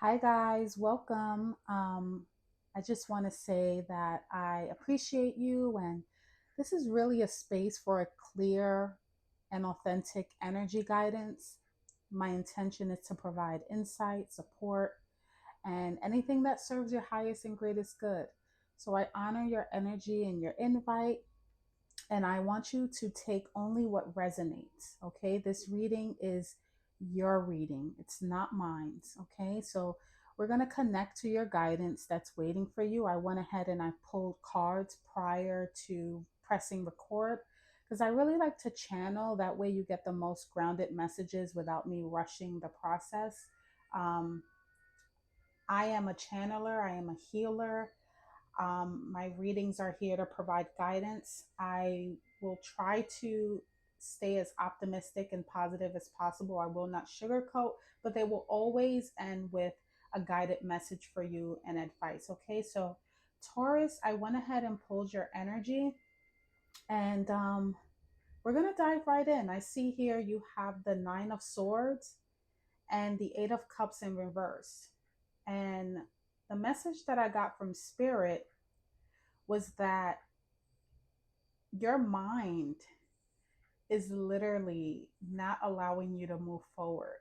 Hi, guys, welcome. I just want to say that I appreciate you, and this is really a space for a clear and authentic energy guidance. My intention is to provide insight, support, and anything that serves your highest and greatest good. So I honor your energy and your invite, and I want you to take only what resonates. Okay, this reading is your reading, it's not mine. Okay, so we're going to connect to your guidance that's waiting for you. I went ahead and I pulled cards prior to pressing record because I really like to channel. That way, you get the most grounded messages without me rushing the process. Um, I am a channeler, I am a healer. My readings are here to provide guidance. I will try to stay as optimistic and positive as possible. I will not sugarcoat, but they will always end with a guided message for you and advice. Okay, so Taurus, I went ahead and pulled your energy, and we're going to dive right in. I see here you have the Nine of Swords and the Eight of Cups in reverse. And the message that I got from Spirit was that your mind is literally not allowing you to move forward.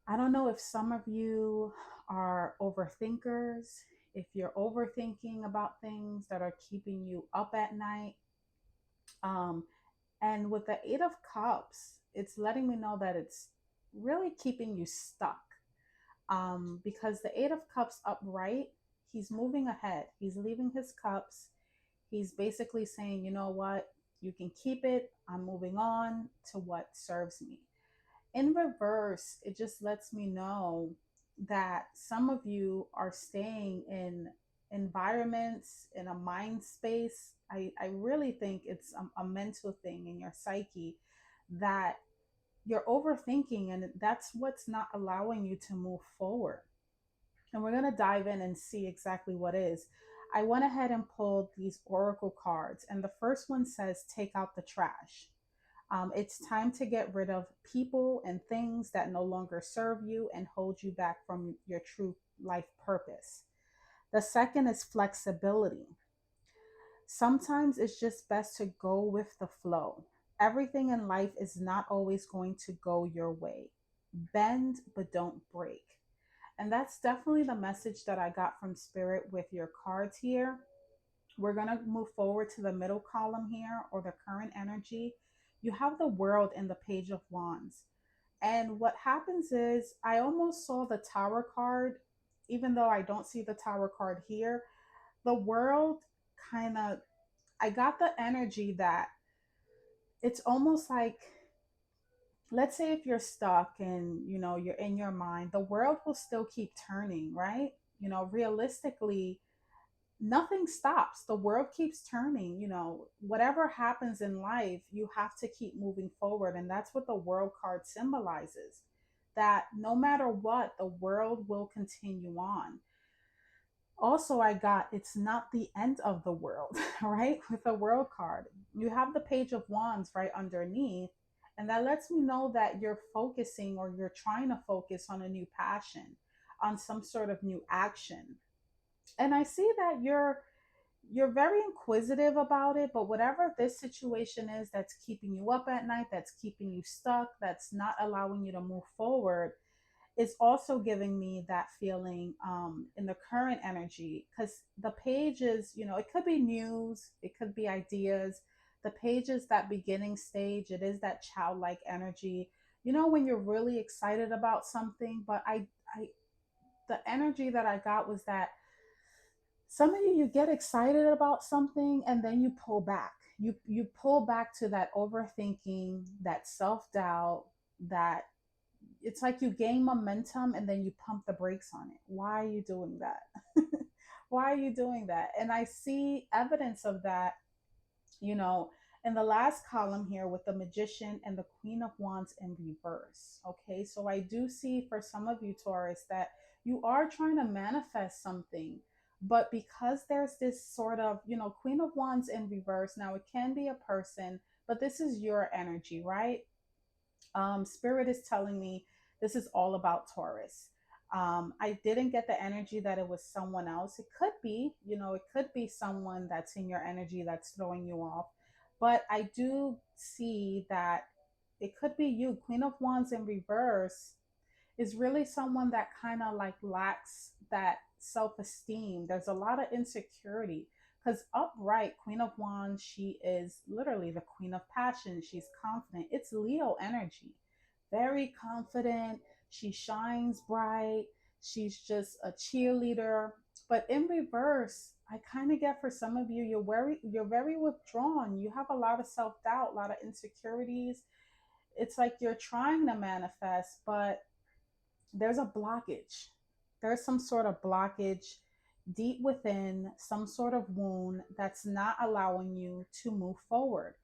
I don't know if some of you are overthinkers, if you're overthinking about things that are keeping you up at night. Um, and with the Eight of Cups, it's letting me know that it's really keeping you stuck. Because the Eight of Cups upright, he's moving ahead, he's leaving his cups. He's basically saying, you know what, you can keep it. I'm moving on to what serves me. In reverse, it just lets me know that some of you are staying in environments, in a mind space. I really think it's a mental thing in your psyche that you're overthinking, and that's what's not allowing you to move forward. And we're going to dive in and see exactly what is. I went ahead and pulled these oracle cards, and the first one says, take out the trash. It's time to get rid of people and things that no longer serve you and hold you back from your true life purpose. The second is flexibility. Sometimes it's just best to go with the flow. Everything in life is not always going to go your way. Bend, but don't break. And that's definitely the message that I got from Spirit with your cards here. We're going to move forward to the middle column here, or the current energy. You have the World and the Page of Wands. And what happens is, I almost saw the Tower card, even though I don't see the Tower card here. The World kind of, I got the energy that it's almost like, let's say if you're stuck and you're in your mind, the world will still keep turning, right? Realistically, nothing stops. The world keeps turning. Whatever happens in life, you have to keep moving forward. And that's what the World card symbolizes, that no matter what, the world will continue on. Also, I got, it's not the end of the world, right? With the World card, you have the Page of Wands right underneath. And that lets me know that you're focusing, or you're trying to focus on a new passion, on some sort of new action. And I see that you're very inquisitive about it, but whatever this situation is that's keeping you up at night, that's keeping you stuck, that's not allowing you to move forward, is also giving me that feeling in the current energy. Because the page is, it could be news, it could be ideas. The page is that beginning stage, it is that childlike energy. When you're really excited about something. But I the energy that I got was that some of you get excited about something and then you pull back. You pull back to that overthinking, that self-doubt, that it's like you gain momentum and then you pump the brakes on it. Why are you doing that? Why are you doing that? And I see evidence of that, you know, in the last column here with the Magician and the Queen of Wands in reverse. Okay, so I do see for some of you, Taurus, that you are trying to manifest something, but because there's this sort of, Queen of Wands in reverse, now it can be a person, but this is your energy, right? Spirit is telling me this is all about Taurus. I didn't get the energy that it was someone else. It could be, it could be someone that's in your energy that's throwing you off. But I do see that it could be you. Queen of Wands in reverse is really someone that kind of like lacks that self esteem. There's a lot of insecurity because upright, Queen of Wands, she is literally the queen of passion. She's confident. It's Leo energy, very confident. She shines bright. She's just a cheerleader. But in reverse, I kind of get for some of you, you're very withdrawn. You have a lot of self doubt, a lot of insecurities. It's like you're trying to manifest, but there's a blockage. There's some sort of blockage deep within, some sort of wound that's not allowing you to move forward.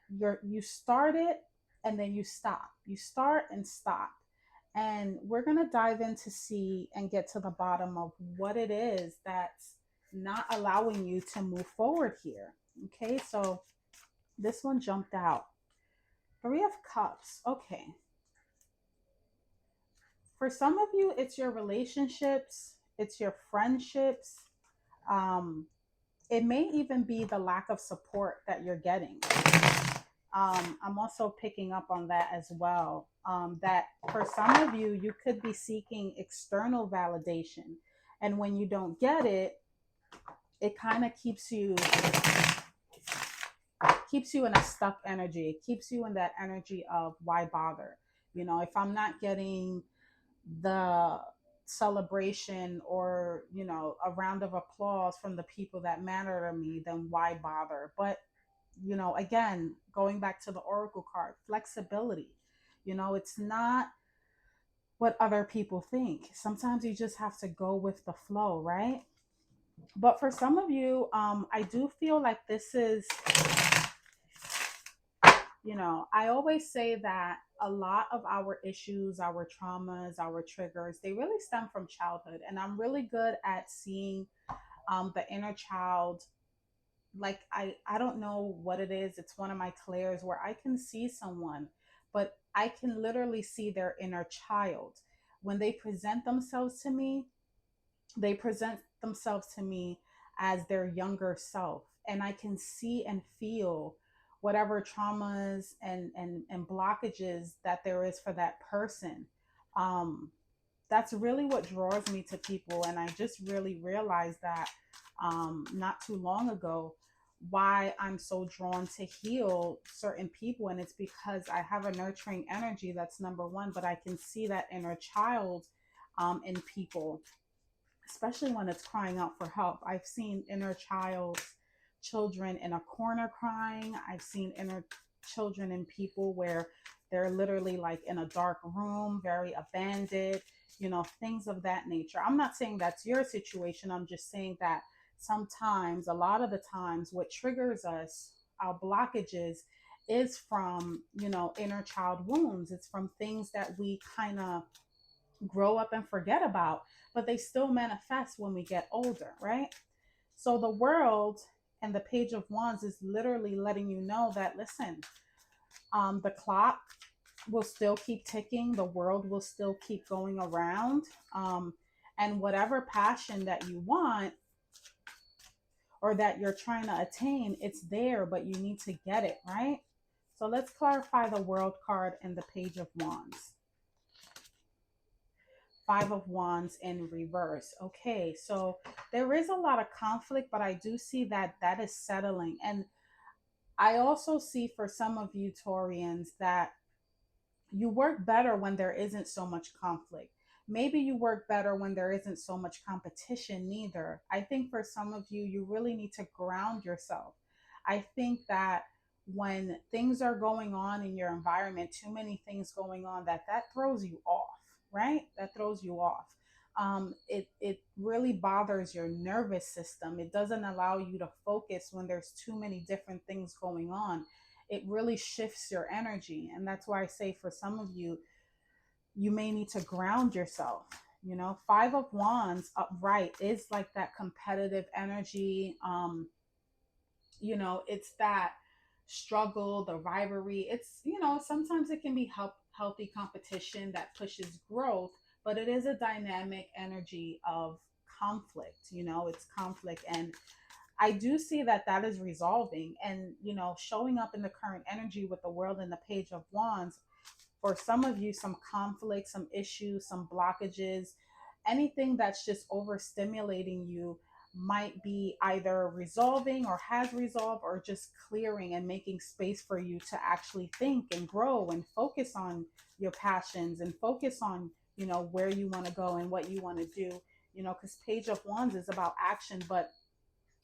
You start it and then you stop. You start and stop. And we're going to dive in to see and get to the bottom of what it is that's not allowing you to move forward here. Okay, so this one jumped out. Three of Cups. Okay, for some of you, it's your relationships, it's your friendships. Um, it may even be the lack of support that you're getting. I'm also picking up on that as well. That for some of you, you could be seeking external validation. And when you don't get it, it kind of keeps you in a stuck energy. It keeps you in that energy of why bother? If I'm not getting the celebration or a round of applause from the people that matter to me, then why bother? But again, going back to the oracle card, flexibility. It's not what other people think. Sometimes you just have to go with the flow, right? But for some of you, I do feel like this is, I always say that a lot of our issues, our traumas, our triggers, they really stem from childhood. And I'm really good at seeing the inner child. Like, I don't know what it is. It's one of my clairs where I can see someone, but I can literally see their inner child. When they present themselves to me, they present themselves to me as their younger self, and I can see and feel whatever traumas and blockages that there is for that person. um that's really what draws me to people, and I just really realized that not too long ago, why I'm so drawn to heal certain people. And it's because I have a nurturing energy, that's number one, but I can see that inner child in people, especially when it's crying out for help. I've seen inner child children in a corner crying. I've seen inner children in people where they're literally like in a dark room, very abandoned, things of that nature. I'm not saying that's your situation. I'm just saying that sometimes, a lot of the times, what triggers us, our blockages, is from, inner child wounds. It's from things that we kind of grow up and forget about, but they still manifest when we get older, right? So the world and the Page of Wands is literally letting you know that, listen, the clock will still keep ticking, the world will still keep going around, um, and whatever passion that you want or that you're trying to attain, it's there, but you need to get it, right? So let's clarify the World card and the Page of Wands. Five of Wands in reverse. Okay, so there is a lot of conflict, but I do see that that is settling. And I also see for some of you Taurians that you work better when there isn't so much conflict. Maybe you work better when there isn't so much competition, neither. I think for some of you, you really need to ground yourself. I think that when things are going on in your environment, too many things going on, that throws you off, right? That throws you off. It really bothers your nervous system. It doesn't allow you to focus when there's too many different things going on. It really shifts your energy. And that's why I say for some of you, you may need to ground yourself. Five of Wands upright is like that competitive energy. It's that struggle, the rivalry. It's, sometimes it can be healthy competition that pushes growth, but it is a dynamic energy of conflict. It's conflict. And I do see that that is resolving and, showing up in the current energy with the world and the Page of Wands. For some of you, some conflict, some issues, some blockages, anything that's just overstimulating you might be either resolving or has resolved, or just clearing and making space for you to actually think and grow and focus on your passions and focus on, where you want to go and what you want to do. Because Page of Wands is about action, but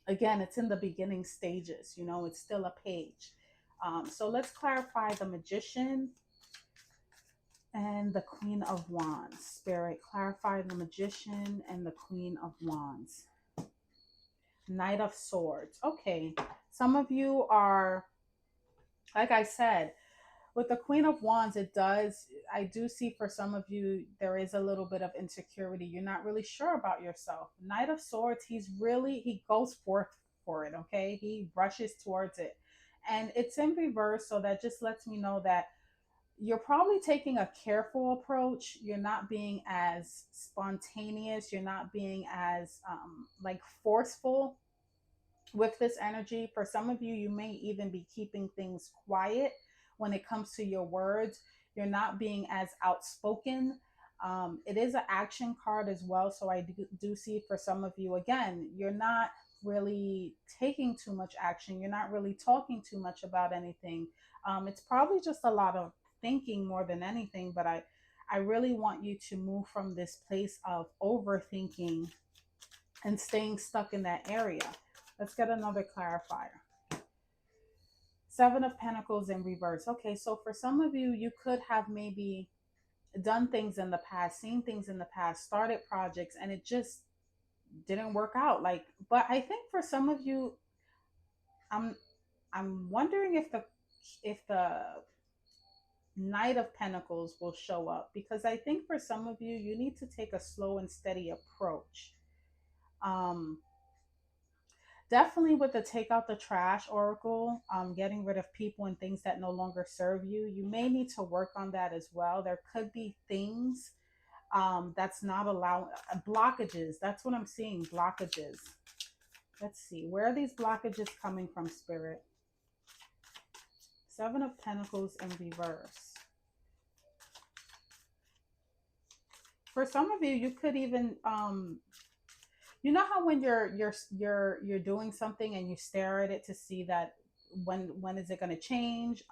again, it's in the beginning stages. It's still a page. So let's clarify the Magician and the Queen of Wands. Spirit, clarify the Magician and the Queen of Wands. Knight of Swords. Okay, some of you are, like I said, with the Queen of Wands, I do see for some of you, there is a little bit of insecurity. You're not really sure about yourself. Knight of Swords, he goes forth for it, okay? He rushes towards it. And it's in reverse, so that just lets me know that you're probably taking a careful approach. You're not being as spontaneous. You're not being as like forceful with this energy. For some of you, you may even be keeping things quiet when it comes to your words. You're not being as outspoken. It is an action card as well. So I do see for some of you, again, you're not really taking too much action. You're not really talking too much about anything. It's probably just a lot of thinking more than anything, but I really want you to move from this place of overthinking and staying stuck in that area. Let's get another clarifier. Seven of Pentacles in reverse. Okay, so for some of you, you could have maybe done things in the past, seen things in the past, started projects, and it just didn't work out. But I think for some of you, I'm I'm wondering if the Knight of Pentacles will show up, because I think for some of you, you need to take a slow and steady approach. Um, Definitely with the take out the trash oracle, getting rid of people and things that no longer serve you. You may need to work on that as well. There could be things that's not allowing blockages. That's what I'm seeing. Blockages. Let's see. Where are these blockages coming from, Spirit? Seven of Pentacles in reverse. For some of you, you could even you know how when you're doing something and you stare at it to see that when is it going to change,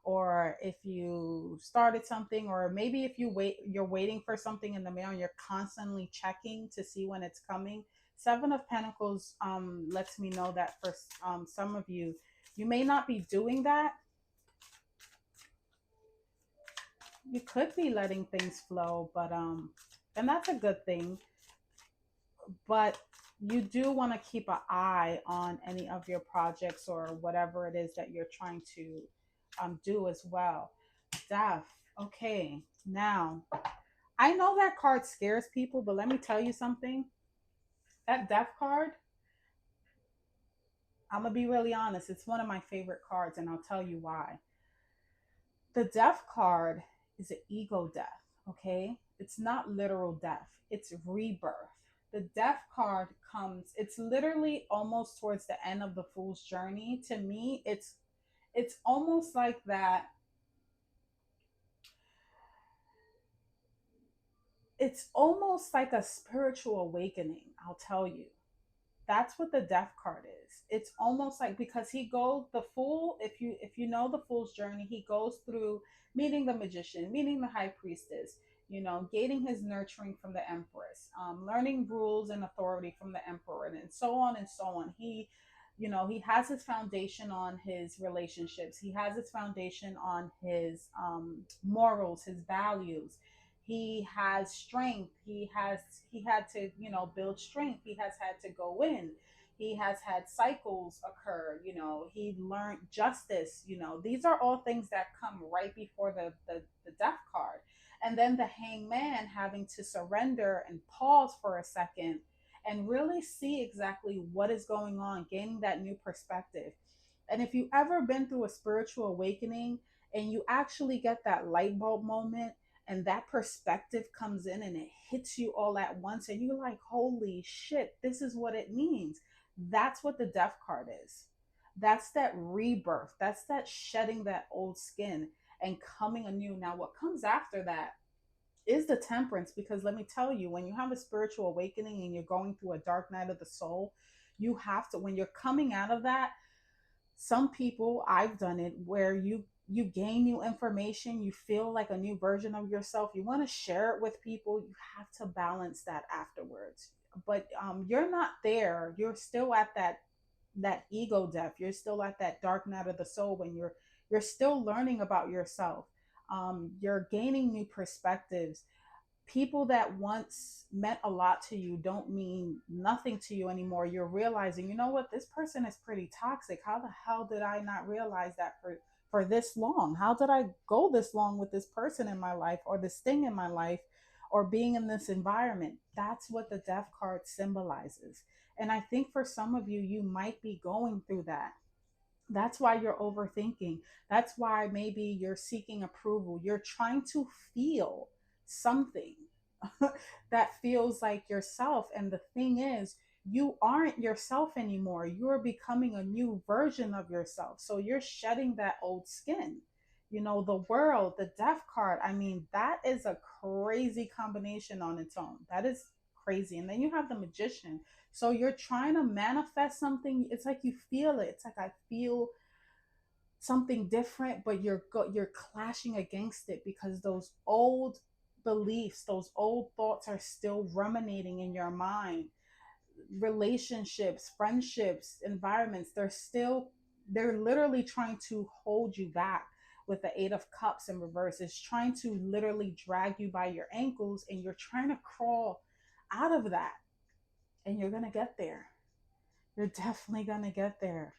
or if you started something, or maybe if you're waiting for something in the mail and you're constantly checking to see when it's coming. Seven of Pentacles lets me know that for some of you, you may not be doing that. You could be letting things flow, but and that's a good thing. But you do want to keep an eye on any of your projects or whatever it is that you're trying to do as well. Death. Okay, now I know that card scares people, but let me tell you something. That Death card, I'm gonna be really honest, it's one of my favorite cards, and I'll tell you why. The Death card is an ego death, okay? It's not literal death, it's rebirth. The Death card comes, it's literally almost towards the end of the Fool's journey. To me, it's almost like that. It's almost like a spiritual awakening, I'll tell you. That's what the Death card is. It's almost like, because he goes, the Fool, if you know the Fool's journey, he goes through meeting the Magician, meeting the High Priestess, gaining his nurturing from the Empress, learning rules and authority from the Emperor, and so on and so on. He has his foundation on his relationships. He has his foundation on his morals, his values. He has strength. He had to, build strength. He has had to go in. He has had cycles occur. He learned justice. These are all things that come right before the Death card. And then the Hangman having to surrender and pause for a second and really see exactly what is going on, gaining that new perspective. And if you've ever been through a spiritual awakening and you actually get that light bulb moment, And that perspective comes in and it hits you all at once. And you're like, holy shit, this is what it means. That's what the death card is. That's that rebirth. That's that shedding that old skin and coming anew. Now, what comes after that is the temperance, because let me tell you, when you have a spiritual awakening and you're going through a dark night of the soul, you have to, when you're coming out of that, some people, I've done it, where you gain new information, you feel like a new version of yourself, you want to share it with people, you have to balance that afterwards. But you're not there, you're still at that ego death, you're still at that dark night of the soul, when you're still learning about yourself. You're gaining new perspectives. People that once meant a lot to you don't mean nothing to you anymore. You're realizing, you know what, this person is pretty toxic. How the hell did I not realize that for this long? How did I go this long with this person in my life, or this thing in my life, or being in this environment? That's what the death card symbolizes. And I think for some of you, you might be going through that. That's why you're overthinking. That's why maybe you're seeking approval. You're trying to feel something that feels like yourself. And the thing is, you aren't yourself anymore. You're becoming a new version of yourself. So you're shedding that old skin. You know, the world, the death card. I mean, that is a crazy combination on its own. That is crazy. And then you have the magician. So you're trying to manifest something. It's like you feel it. It's like I feel something different, but you're clashing against it because those old beliefs, those old thoughts are still ruminating in your mind. Relationships, friendships, environments, they're literally trying to hold you back. With the 8 of cups in reverse, it's trying to literally drag you by your ankles, and you're trying to crawl out of that. And you're going to get there. You're definitely going to get there.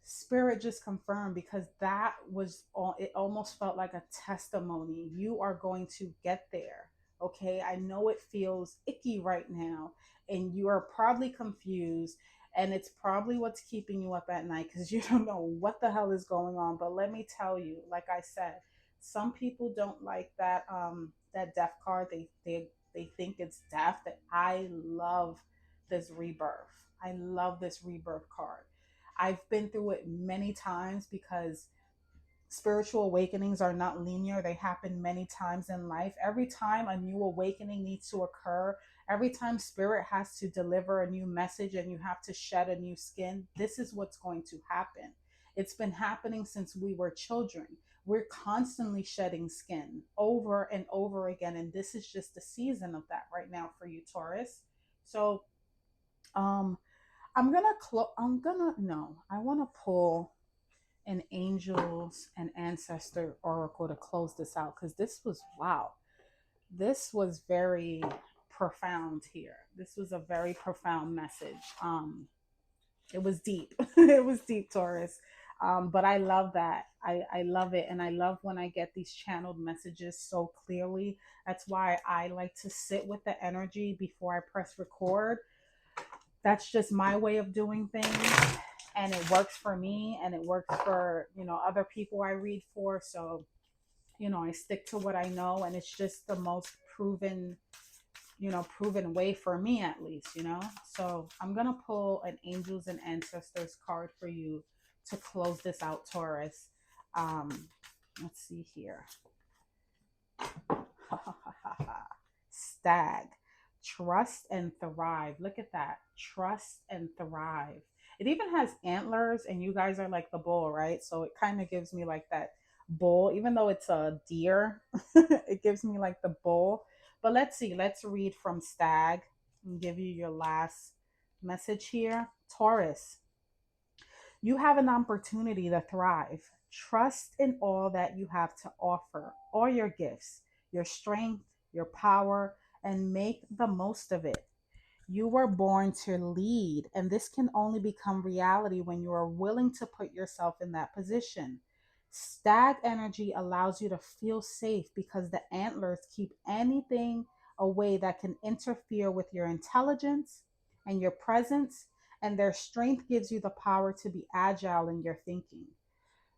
Spirit just confirmed, because that was all, it almost felt like a testimony. You are going to get there. Okay, I know it feels icky right now, and you are probably confused, and it's probably what's keeping you up at night, because you don't know what the hell is going on. But let me tell you, like I said, some people don't like that death card. They think it's death. That I love this rebirth. I love this rebirth card. I've been through it many times, because spiritual awakenings are not linear. They happen many times in life. Every time a new awakening needs to occur, every time spirit has to deliver a new message and you have to shed a new skin, this is what's going to happen. It's been happening since we were children. We're constantly shedding skin over and over again. And this is just the season of that right now for you, Taurus. So, um, I'm gonna, no, I want to pull an angels and ancestor oracle to close this out, because this was, wow, this was very profound here. This was a very profound message. It was deep. It was deep, Taurus. But I love that. I love it. And I love when I get these channeled messages so clearly. That's why I like to sit with the energy before I press record. That's just my way of doing things, and it works for me, and it works for, other people I read for. So, I stick to what I know, and it's just the most proven way for me, at least. So I'm gonna pull an angels and ancestors card for you to close this out, Taurus. um let's see here. Stag. Trust and thrive. Look at that. Trust and thrive. It even has antlers, and you guys are like the bull, right? So it kind of gives me like that bull, even though it's a deer. It gives me like the bull. But let's see. Let's read from Stag and give you your last message here. Taurus, you have an opportunity to thrive. Trust in all that you have to offer, all your gifts, your strength, your power, and make the most of it. You were born to lead, and this can only become reality when you are willing to put yourself in that position. Stag energy allows you to feel safe, because the antlers keep anything away that can interfere with your intelligence and your presence, and their strength gives you the power to be agile in your thinking.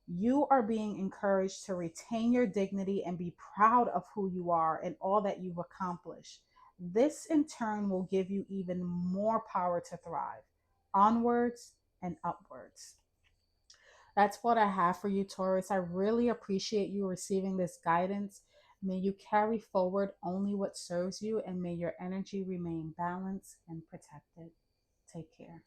You are being encouraged to retain your dignity and be proud of who you are and all that you've accomplished. This in turn will give you even more power to thrive onwards and upwards. That's what I have for you, Taurus. I really appreciate you receiving this guidance. May you carry forward only what serves you, and may your energy remain balanced and protected. Take care.